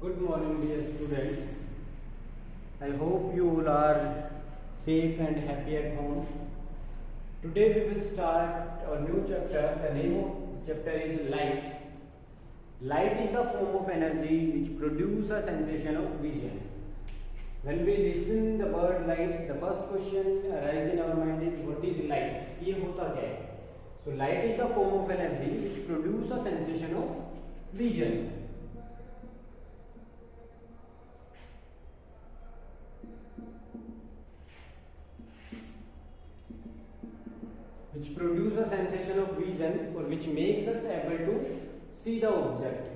Good morning, dear students. I hope you all are safe and happy at home. Today we will start a new chapter. The name of the chapter is light. Light is the form of energy which produces a sensation of vision. When we listen the word light, the first question arises in our mind is what is light? ये होता क्या है? So light is the form of energy which produces a sensation of vision. Which produce a sensation of vision or which makes us able to see the object.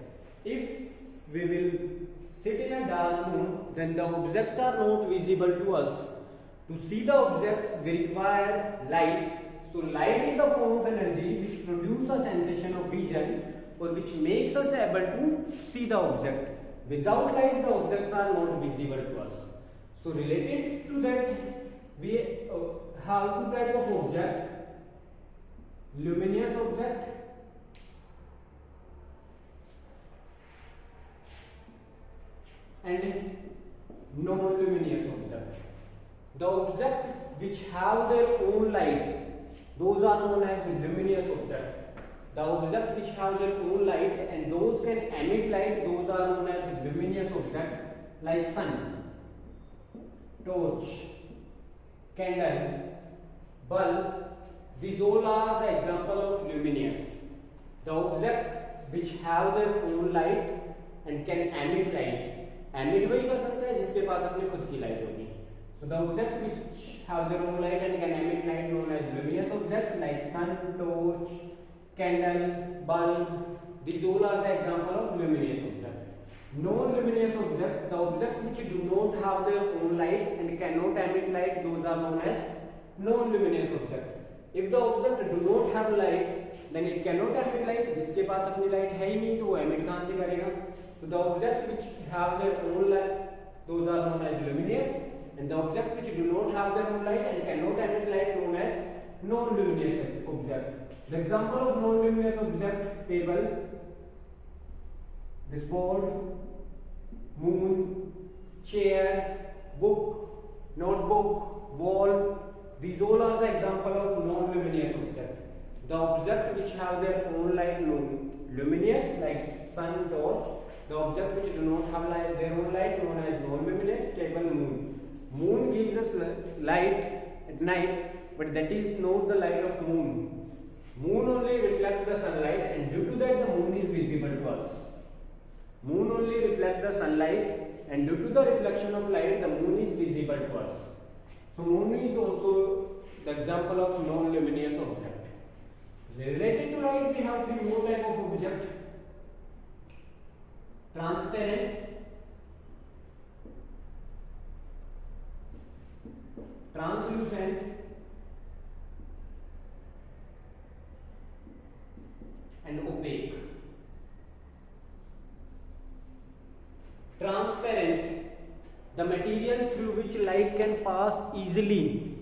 If we will sit in a dark room, then the objects are not visible to us. To see the objects, we require light. So light is the form of energy which produces a sensation of vision or which makes us able to see the object. Without light, the objects are not visible to us. So related to that, we have two types of object. Luminous object and non-luminous object. The object which have their own light, those are known as luminous object. The object which have their own light and those can emit light, those are known as luminous object, like sun, torch, candle, bulb. These all are the example of luminous. The object which have their own light and can emit light. Emit वही कर सकता है जिसके पास अपनी खुद की light होगी. So the object which have their own light and can emit light known as luminous object like sun, torch, candle, bulb. These all are the example of luminous object. Non-luminous object, the object which do not have their own light and cannot emit light, those are known as non-luminous object. If the object do not have light, then it cannot emit light. जिसके पास अपनी light है ही नहीं तो वो emit कहाँ से करेगा? So the object which have their own light, those are known as luminous, and the object which do not have their own light and cannot emit light known as non-luminous object. The example of non-luminous object: table, this board, moon, chair, book, notebook, wall. These all are the example of non-luminous object. The object which have their own light luminous like sun, torch. The object which do not have light, their own light known as non-luminous, table, moon. Moon gives us light at night, but that is not the light of moon. Moon only reflects the sunlight, and due to that the moon is visible to us. Moon only reflects the sunlight, and due to the reflection of light, the moon is visible to us. So moon is also the example of non-luminous object. Related to light, we have three more type of object: transparent, translucent, and opaque. Transparent, the material through which light can pass easily,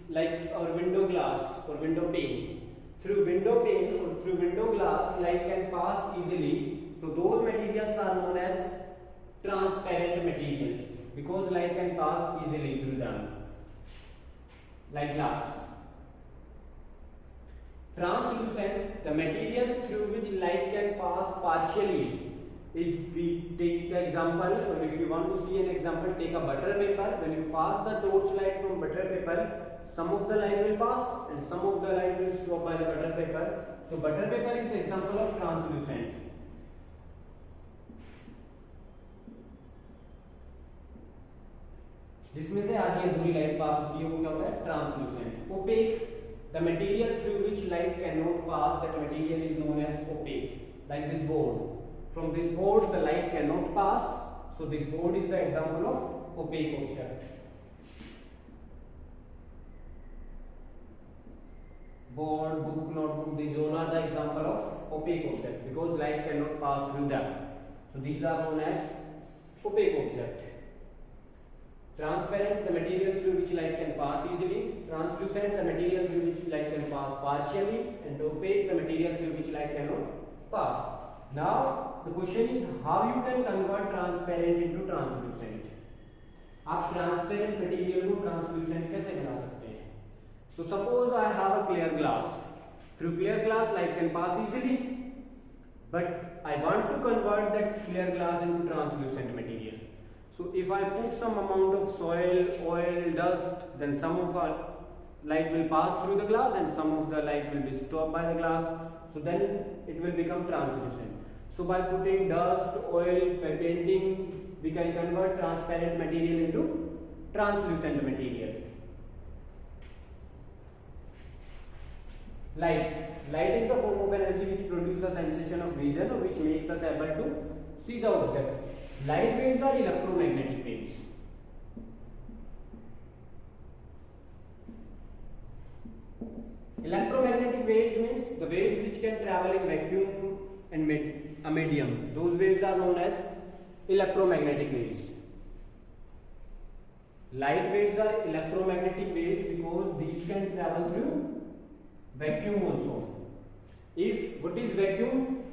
like our window glass or window pane. Through window pane or through window glass, light can pass easily. So those materials are known as transparent material because light can pass easily through them, like glass. Translucent, the material through which light can pass partially. If we take the example, or if you want to see an example, take a butter paper. When you pass the torch light from butter paper, some of the light will pass and some of the light will stop by the butter paper. So butter paper is an example of translucent. जिसमें से आधी अधूरी light pass होती है वो क्या होता है? Translucent. Opaque, the material through which light cannot pass, that material is known as opaque. Like this board. From this board the light cannot pass, so this board is the example of opaque object. Board, book, notebook, these all are the example of opaque object because light cannot pass through them. So these are known as opaque object. Transparent, the material through which light can pass easily. Translucent, the material through which light can pass partially. And opaque, the material through which light cannot pass. Now the question is how you can convert transparent into translucent. आप transparent material को translucent कैसे बना सकते हैं? So suppose I have a clear glass. Through clear glass light can pass easily, but I want to convert that clear glass into translucent material. So if I put some amount of soil, oil, dust, then some of our light will pass through the glass and some of the light will be stopped by the glass. So then it will become translucent. So by putting dust, oil, by painting, we can convert transparent material into translucent material. Light is the form of energy which produces a sensation of vision or which makes us able to see the object. Light waves are electromagnetic waves. Electromagnetic waves means the waves which can travel in vacuum and a medium. Those waves are known as electromagnetic waves. Light waves are electromagnetic waves because these can travel through vacuum also. What is vacuum?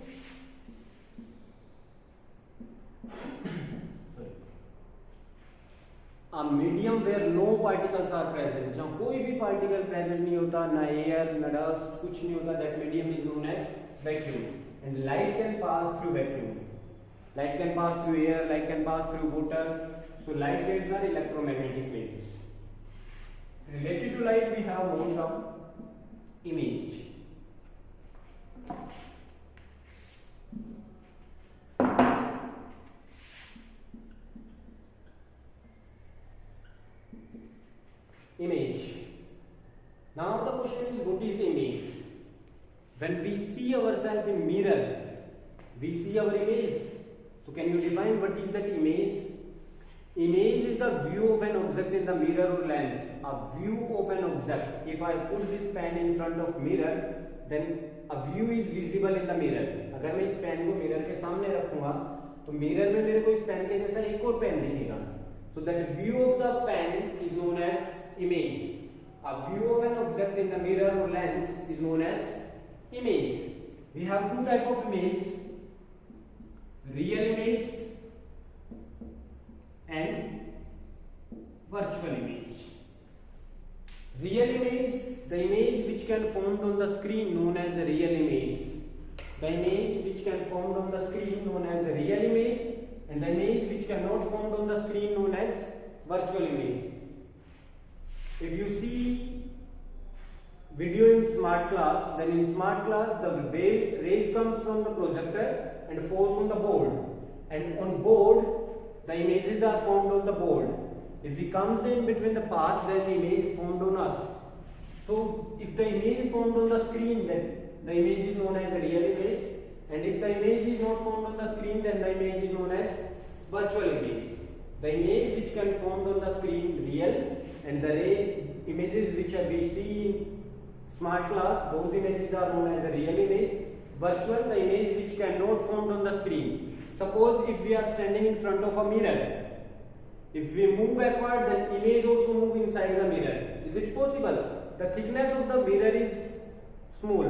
A medium where no particles are present. जहाँ कोई भी particle present नहीं होता, ना air, ना dust, कुछ नहीं होता. That medium is known as vacuum. And light can pass through vacuum. Light can pass through air. Light can pass through water. So light waves are electromagnetic waves. Related to light, we have more some image. Image. Now the question is, what is image? When we see ourselves in mirror, we see our image. So can you define what is that image? Image is the view of an object in the mirror or lens. A view of an object. If I put this pen in front of mirror, then a view is visible in the mirror. अगर मैं इस pen को mirror के सामने रखूंगा, तो mirror में मेरे को इस पेन के जैसा एक और पेन दिखेगा. So that view of the pen is known as image. A view of an object in the mirror or lens is known as image. We have two types of image: real image and virtual image. Real image, the image which can formed on the screen known as the real image. The image which can formed on the screen known as the real image, and the image which cannot formed on the screen known as virtual image. If you see video in smart class, then in smart class the rays comes from the projector and falls on the board, and on board the images are formed on the board. If we comes in between the path, then the image is formed on us. So if the image is formed on the screen, then the image is known as a real image, and if the image is not formed on the screen, then the image is known as virtual image. The image which can formed on the screen real, and the images which we see in smart class, those images are known as a real image. Virtual, the image which cannot formed on the screen. Suppose if we are standing in front of a mirror, if we move backward, then image also move inside the mirror. Is it possible? The thickness of the mirror is small,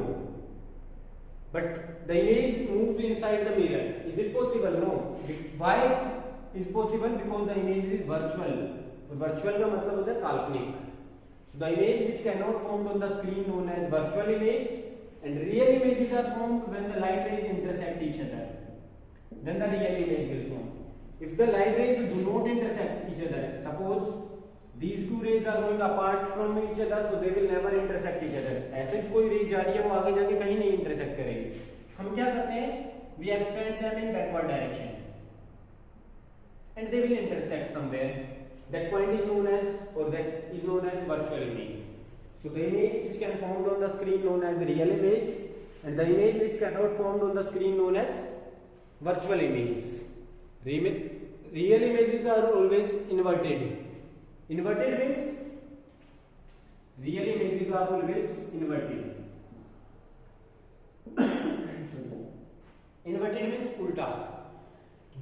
but the image moves inside the mirror. Is it possible? No. Why is possible? Because the image is virtual. So virtual का मतलब होता है काल्पनिक. So the image which cannot formed on the screen known as virtual image, and real images are formed when the light rays intersect each other. Then the real image will form. If the light rays do not intersect each other, suppose these two rays are going apart from each other, so they will never intersect each other. ऐसे कोई ray जा रही है वो आगे जाके कहीं नहीं intersect करेगी. हम क्या करते हैं? We expand them in backward direction, and they will intersect somewhere. That point is known as, or that is known as virtual image. So the image which can formed on the screen known as real image, and the image which cannot formed on the screen known as virtual image. Real images are always inverted. Inverted means real images are always inverted. Inverted means उल्टा.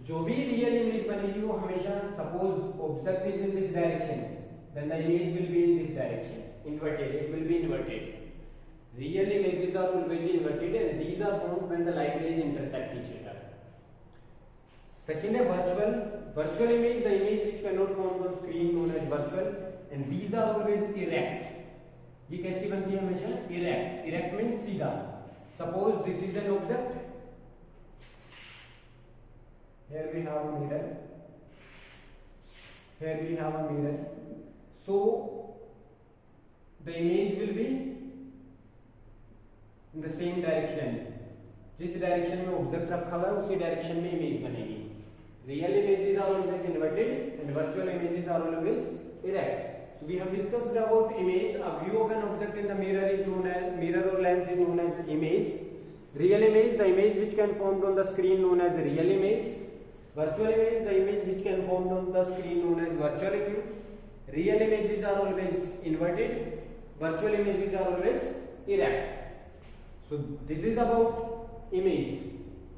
जो भी real image बनेगी वो हमेशा, suppose object is in this direction, then the image will be in this direction. Inverted, it will be inverted. Real images are always inverted, and these are formed when the light rays intersect each other. Second है virtual. Virtual image, the image which cannot form on screen known as virtual, and these are always erect. ये कैसी बनती है हमेशा? Erect. Erect means सीधा. Suppose this is an object. Here we have a mirror. Here we have a mirror. So the image will be in the same direction. जिस direction में object रखा हुआ है उसी डायरेक्शन में इमेज बनेगी. Real images are always inverted and virtual images are always erect. So we have discussed about image. A view of an object in the mirror is known as mirror or lens is known as image. Real image, the image which can formed on the screen known as real image. Virtual image, the image which can formed on the screen known as virtual image. Real images are always inverted. Virtual images are always erect. So this is about image.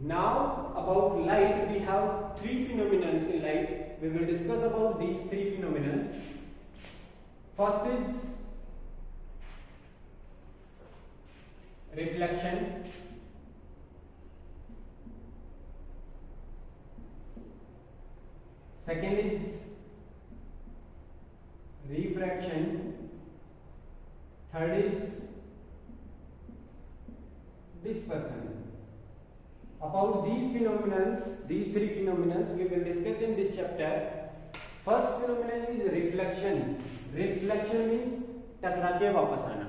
Now about light, we have three phenomena in light. We will discuss about these three phenomena. First is reflection. Second is refraction. Third is dispersion. About these phenomena, these three phenomena, we will discuss in this chapter. First phenomenon is reflection. Reflection means टकरा के वापस आना.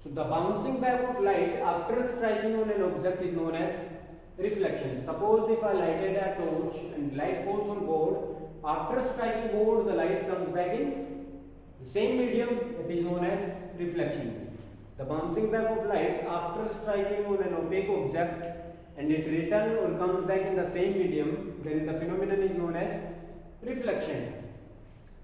So the bouncing back of light after striking on an object is known as reflection. Suppose if I lighted a torch and light falls on board, after striking board the light comes back in the same medium, it is known as reflection. The bouncing back of light after striking on an opaque object and it returns or comes back in the same medium, then the phenomenon is known as reflection.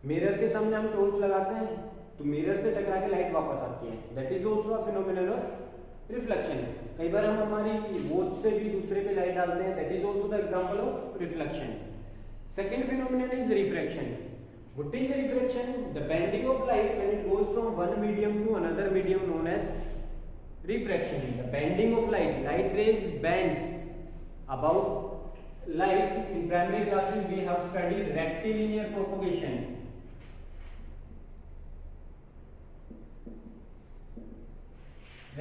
Mirror के सामने हम torch लगाते हैं तो mirror से टकरा के light वापस आती है. That is also a phenomenon of reflection. कई बार हम हमारी वॉच से भी दूसरे पे लाइट डालते हैं. That is also the example of reflection. Second phenomenon is refraction. What is refraction? The bending of light when it goes from one medium to another medium known as refraction. The bending of light. Light rays bends. About light in primary classes we have studied rectilinear propagation.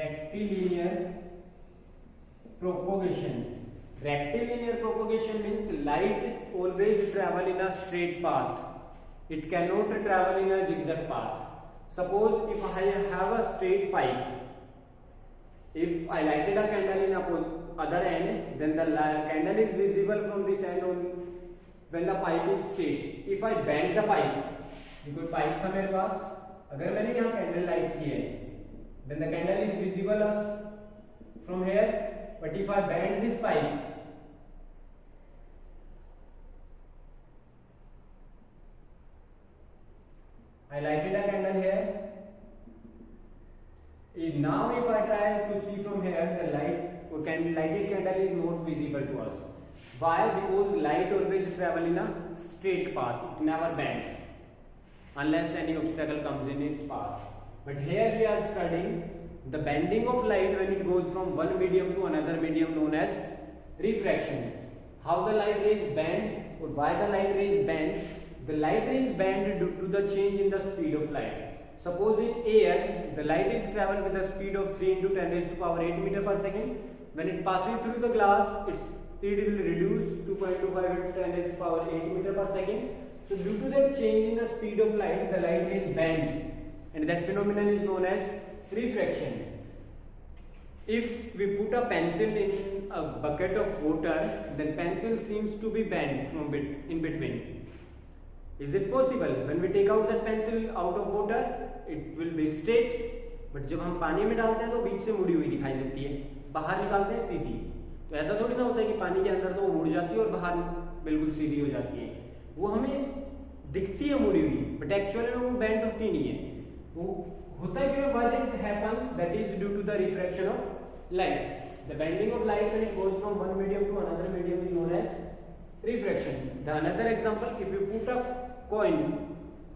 Rectilinear propagation. Rectilinear propagation means light always travel in a straight path. It cannot travel in a zigzag path. Suppose if I have a straight pipe. If I lighted a candle in other end, then the candle is visible from this end only when the pipe is straight. If I bend the pipe, because pipe था मेरे पास, अगर मैंने यहाँ candle light की है, then the candle is visible from here. But if I bend this pipe, I lighted a candle here. Now if I try to see from here, the light or lighted candle is not visible to us. Why? Because light always travel in a straight path. It never bends unless any obstacle comes in its path. But here we are studying the bending of light when it goes from one medium to another medium known as refraction. How the light rays bend or why the light rays bend? The light rays bend due to the change in the speed of light. Suppose in air, the light is travel with a speed of 3 into 10 raised to power 8 meter per second. When it passes through the glass, its speed will reduce 2.25 into 10 raised to power 8 meter per second. So due to that change in the speed of light, the light rays bend, and that phenomenon is known as refraction. If we put a pencil in a bucket of water, then pencil seems to be bent from in between. Is it possible? When we take out that pencil out of water, it will be straight. But जब हम पानी में डालते हैं तो बीच से मुड़ी हुई दिखाई देती है, बाहर निकालते हैं सीधी. तो ऐसा थोड़ी ना होता है कि पानी के अंदर तो वो मुड़ जाती है और बाहर बिल्कुल सीधी हो जाती है. वो हमें दिखती है मुड़ी हुई, बट एक्चुअली में वो बेंड होती नहीं है. वो होता क्यों? Why that happens? That is due to the refraction of light. The bending of light when it goes from one medium to another medium is known as refraction. The another example, if you put a coin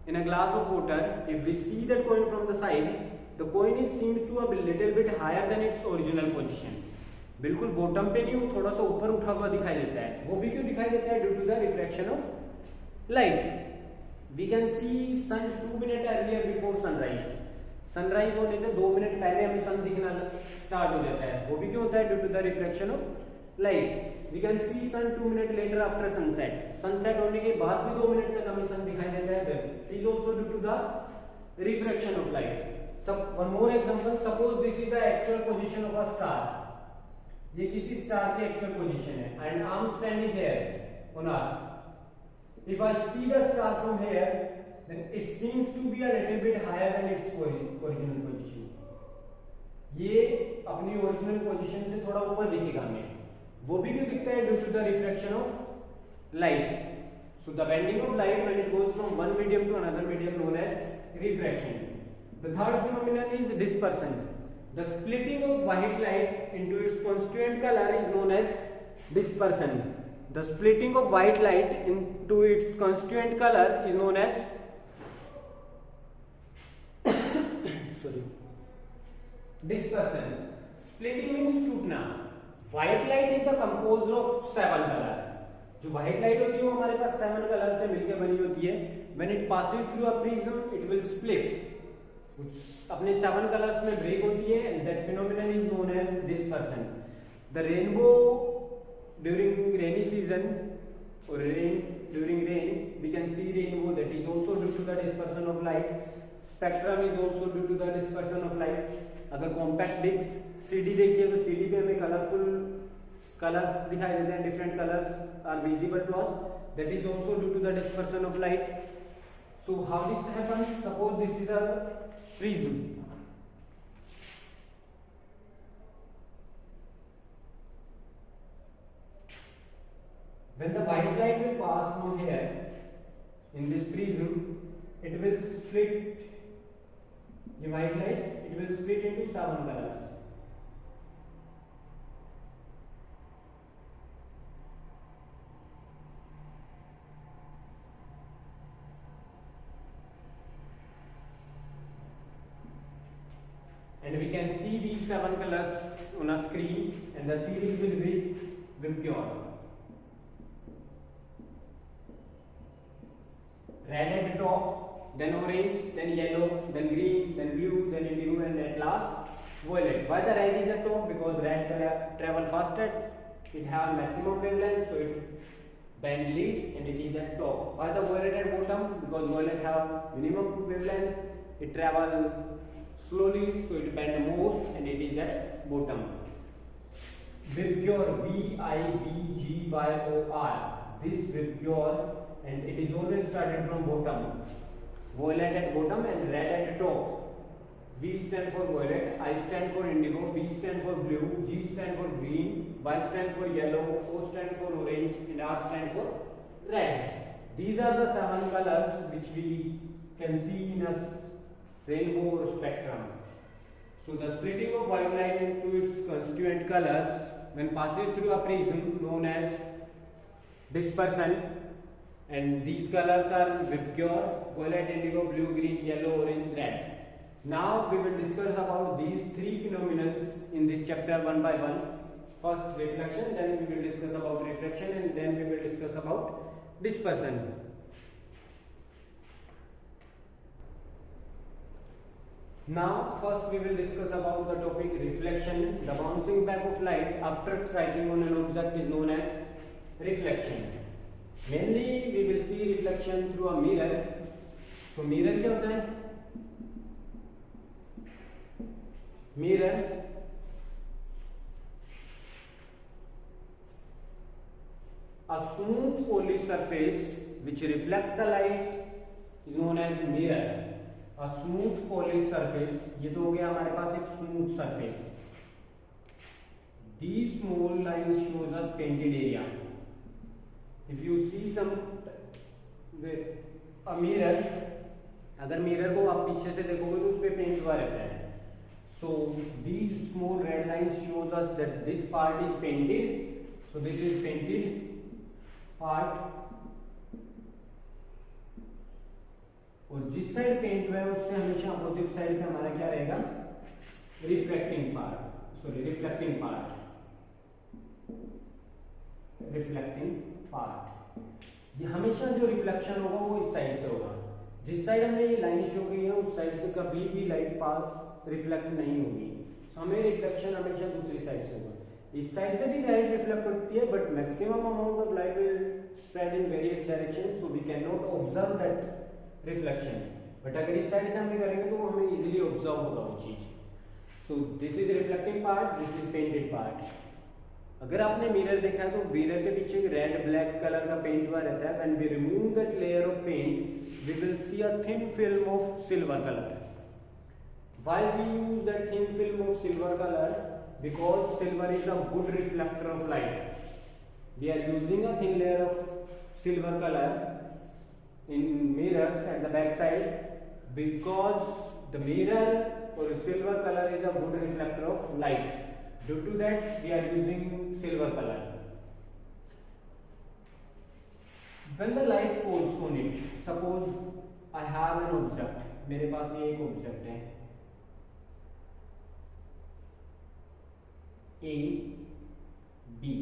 in a glass of water, if we see that coin from the side, the coin seems to be a little bit higher than its original position. बिल्कुल bottom पे नहीं, वो थोड़ा सा ऊपर उठा हुआ दिखाई देता है। वो भी क्यों दिखाई देता है? Due to the refraction of light. We can see sun 2 minute earlier before sunrise. Sunrise होने से 2 मिनट पहले हमें सन दिखना स्टार्ट हो जाता है। वो भी क्यों होता है? Due to the reflection of light. We can see sun 2 minute later after sunset. Sunset होने के बाद भी 2 मिनट तक हमें सन दिखाई देता है। It is also due to the refraction of light. सब one more example, suppose this is the actual position of a star. ये किसी स्टार की एक्चुअल पोजीशन है and I am standing here on earth. If I see the star from here, then it seems to be a little bit higher than its original position. ये अपनी original position से थोड़ा ऊपर दिखेगा हमें। वो भी क्यों दिखता है? Due to the refraction of light. So the bending of light when it goes from one medium to another medium known as refraction. The third phenomenon is dispersion. The splitting of white light into its constituent color is known as dispersion. The splitting of white light into its constituent color is known as dispersion. Splitting means टूटना. White light is the composed of 7 color. जो white light होती है वो हमारे पास 7 colour से मिलकर बनी होती है। When it passes through a prism, it will split. अपने 7 कलर्स में ब्रेक होती है and that phenomenon is known as dispersion. The rainbow during rainy season or during rain we can see rainbow, that is also due to the dispersion of light. Spectrum is also due to the dispersion of light. अगर compact disk CD देखिए तो CD पे हमें colourful colours दिखाई देते हैं, different colours are visible to us, that is also due to the dispersion of light. So how this happens? Suppose this is a prism. When the white light will pass from here in this prism, it will split. The white light, it will split into 7 colors. And we can see these 7 colors on a screen, and the series will be Vibgyor. Red at the top, then orange, then yellow, then green, then blue, then indigo, and at last violet. Why the red is at top? Because red travel faster, it have maximum wavelength, so it bend least and it is at top. Why the violet at bottom? Because violet have minimum wavelength, it travel slowly, so it bend most and it is at bottom. Vibgyor, Vibgyor. This Vibgyor, and it is always started from bottom. Violet at bottom and red at the top. V stand for violet, I stand for indigo, B stand for blue, G stand for green, Y stand for yellow, O stand for orange, and R stand for red. These are the 7 colors which we can see in a rainbow spectrum. So the splitting of white light into its constituent colors when passes through a prism known as dispersion. And these colors are Vibgyor, violet, indigo, blue, green, yellow, orange, red. Now we will discuss about these 3 phenomena in this chapter one by one. First reflection, then we will discuss about refraction, and then we will discuss about dispersion. Now first we will discuss about the topic reflection. The bouncing back of light after striking on an object is known as reflection. Mainly we will see reflection through a mirror. So mirror क्या होता है? Mirror a smooth polished surface which reflects the light is known as mirror. A smooth polished surface, ये तो हो गया हमारे पास एक smooth surface. These small lines shows us painted area. If you see some a mirror, अगर mirror को आप पीछे से देखोगे तो उस पे पेंट हुआ रहता है. So these small red lines shows us that this part is painted. So this is painted part. और जिस साइड पेंट हुआ है उससे हमेशा अपोजिट साइड पे हमारा क्या रहेगा? Reflecting part. Sorry, reflecting part. Reflecting part. ये हमेशा जो रिफ्लेक्शन होगा वो इस साइड से होगा, जिस साइड हमने ये लाइन शो की है उस साइड से कभी भी लाइट पास रिफ्लेक्ट नहीं होगी। तो हमें रिफ्लेक्शन हमेशा दूसरी साइड से होगा। इस साइड से भी लाइट रिफ्लेक्ट होती है, but maximum amount of light will spread in various direction, so we can not observe that reflection. But अगर इस साइड से हम करेंगे तो हमें इजीली ऑब्जर्व होगा वो चीज। So this is reflecting part, this is painted part. अगर आपने मिरर देखा है तो मिरर के पीछे रेड ब्लैक कलर का पेंट हुआ रहता है। When we remove that layer of paint we will see a thin film of silver colour. Why we use that thin film of silver colour? Because silver is a good reflector of light. We are using a thin layer of silver colour in mirrors at the back side because the mirror or silver color is a good reflector of light. Due to that we are using silver color. When the light falls on it, suppose I have an object, मेरे पास ये एक object है A B.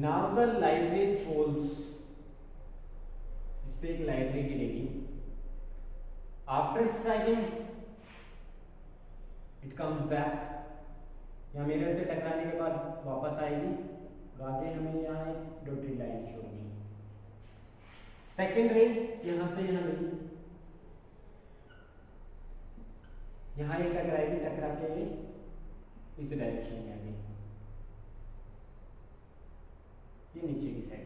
Now the light rays falls, पे एक light रे गिरेगी। After striking it comes back, यहाँ mirror से टकराने के बाद वापस आएगी और आगे हमें यहाँ एक डॉटेड लाइन शो होगी। सेकेंड रे यहाँ से यहाँ गई, यहाँ ये टकराएगी, टकरा के इस डायरेक्शन में आ गई, ये नीचे की side.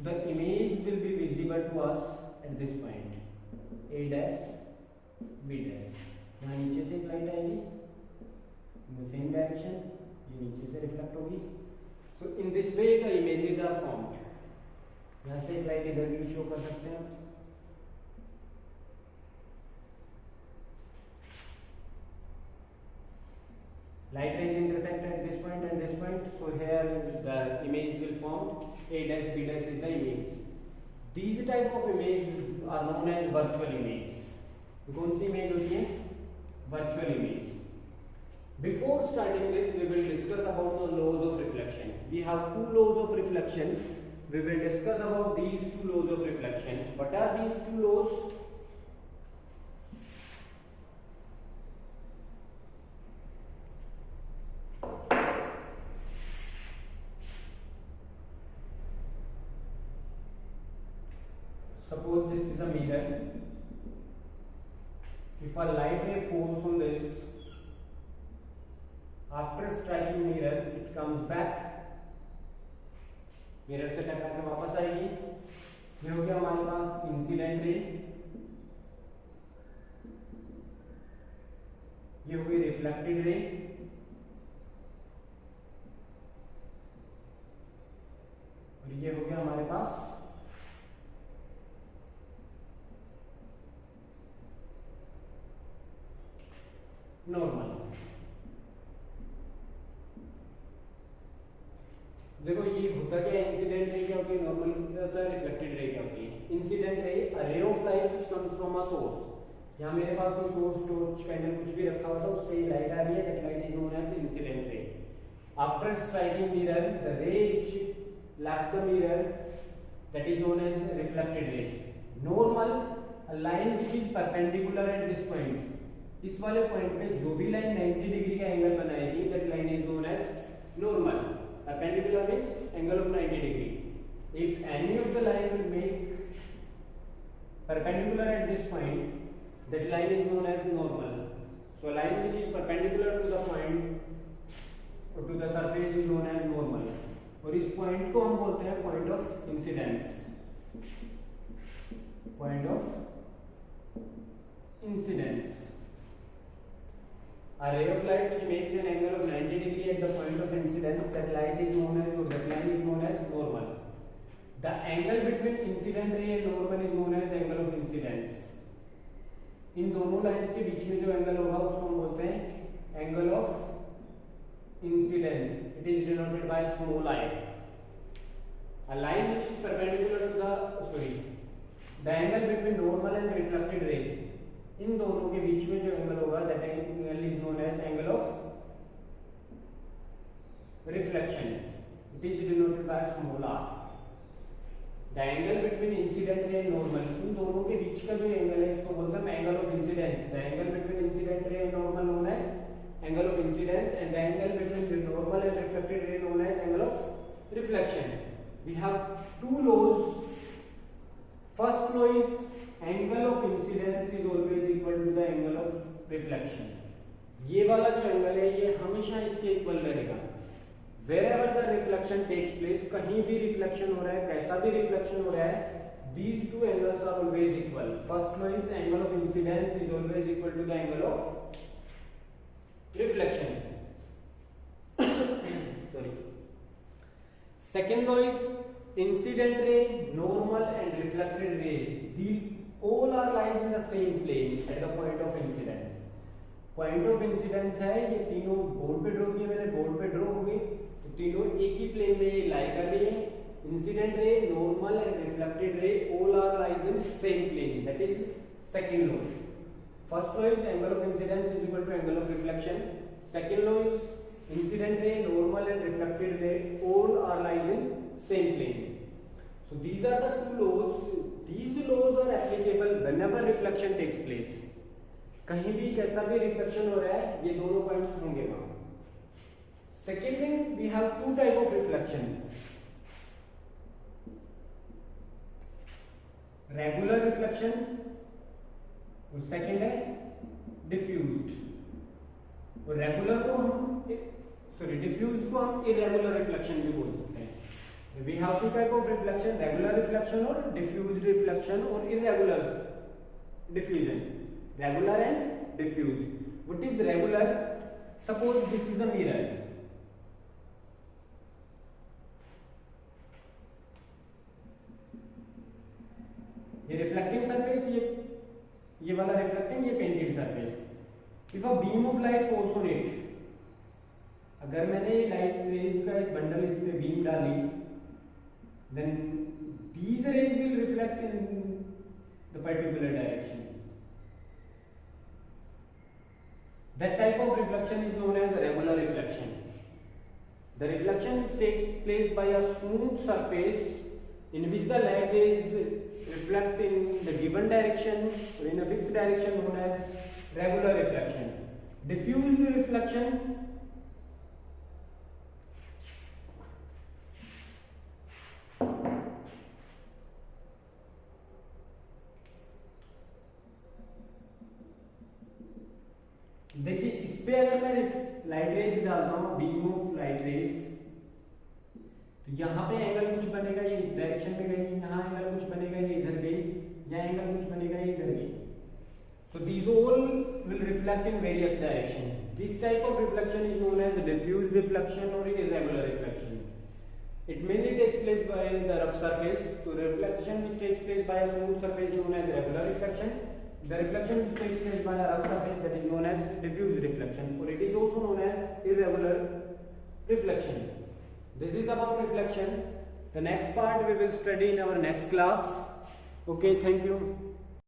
The image will be visible to us at this point, A dash B dash। यहाँ नीचे से एक लाइट आएगी in the same direction, ये नीचे से रिफ्लेक्ट होगी। So in this way the images are formed। यहाँ से एक लाइट इधर भी शो कर सकते हैं। Light rays intersect at this point and this point, so here the image will form। A dash B dash is the image। These type of images are known as virtual image। कौन सी image होती है? Virtual image। Before starting this, we will discuss about the laws of reflection। We have two laws of reflection। We will discuss about these two laws of reflection। What are these two laws? Suppose this is a mirror. If a light ray falls on this, after striking mirror, it comes back। Mirror से टकरा के वापस आएगी। ये हो गया हमारे पास incident ray, ये हो गई रिफ्लेक्टेड रे, और ये हो गया हमारे पास नॉर्मल। देखो ये होता क्या है, इंसिडेंट रे क्या होती है, नॉर्मल क्या होता है, रिफ्लेक्टेड रे क्या होती है। इंसिडेंट रे अ ray of light which comes from a source. यहाँ मेरे पास कोई सोर्स टॉर्च कैंडल कुछ भी रखा हुआ था, उससे ये लाइट आ रही है, that light is known as incident ray. After striking mirror the ray which left the mirror that is known as reflected ray. Normal a line which is perpendicular at this point, इस वाले point पे जो भी line 90 degree का angle बनाएगी that line is known as normal. Perpendicular means angle of 90 degree. If any of the line will make perpendicular at this point, that line is known as normal। so line which is perpendicular to the point or to the surface is known as normal। और इस point को हम बोलते हैं point of incidence. Point of incidence, a ray of light which makes an angle of 90 degree at the point of incidence, that light is known as, or that line is known as normal। the angle between incident ray and normal is known as angle of incidence। इन दोनों lines के बीच में जो angle होगा उसको हम बोलते हैं angle of incidence. It is denoted by small I. a line which is perpendicular to the angle between normal and reflected ray, इन दोनों के बीच में जो एंगल होगा that angle is known as angle of reflection. It is denoted by small r. The angle between incident ray and normal, इन दोनों के बीच का जो एंगल है इसको बोलते हैं angle of incidence. The angle between incident ray and normal known as angle of incidence, and the angle between the normal and reflected ray known as angle of reflection. We have two laws. First law is angle of incidence is always equal to the angle of reflection. ये वाला जो angle है ये हमेशा इसके equal रहेगा. Wherever the reflection takes place, कहीं भी रिफ्लेक्शन हो रहा है, कैसा भी रिफ्लेक्शन हो रहा है, these two angles are always equal. First law is angle of incidence is always equal to the angle of reflection. Sorry. Second law is incident ray, normal and reflected ray. The all are lies in the same plane at the point of incidence. Point of incidence है ये तीनों board पे draw किए मैंने, board पे draw हो गए तो तीनों एक ही प्लेन में ये लाई कर रही है. Incident ray, normal and reflected ray all are lies in same plane. That is second law. First law is angle of incidence is equal to angle of reflection. Second law is incident ray, normal and reflected ray all are lies in same plane. So these are the two laws. These laws are applicable whenever reflection takes place. कहीं भी कैसा भी reflection हो रहा है ये दोनों points होंगे वहां. Second thing, we have two type of reflection. Regular reflection और सेकेंड है डिफ्यूज्ड. और रेगुलर को हम डिफ्यूज को हम इरेगुलर रिफ्लेक्शन भी बोल सकते हैं. We have two type of reflection, regular reflection और diffused reflection और irregular diffusion. Regular and diffused. What is regular? Suppose this is a mirror. ये reflecting surface, ये वाला reflecting, ये painted surface. If a beam of light falls on it, अगर मैंने light rays का एक bundle इस पे beam डाली, then these rays will reflect in the particular direction. That type of reflection is known as regular reflection. The reflection which takes place by a smooth surface in which the light rays reflect in the given direction or in a fixed direction known as regular reflection. Diffused reflection देखिए इस पे अगर मैं light rays डालता हूँ, beam of light rays, तो यहाँ पे एंगल कुछ बनेगा ये इस डायरेक्शन में गई, यहाँ एंगल कुछ बनेगा ये इधर गई, यहाँ एंगल कुछ बनेगा ये इधर गई. So these all will reflect in various directions. This type of reflection is known as diffuse reflection or irregular reflection. It mainly takes place by the rough surface. So reflection which takes place by a smooth surface is known as regular reflection. The reflection which takes place by a rough surface, that is known as diffuse reflection, or it is also known as irregular reflection. This is about reflection. The next part we will study in our next class. Okay, thank you.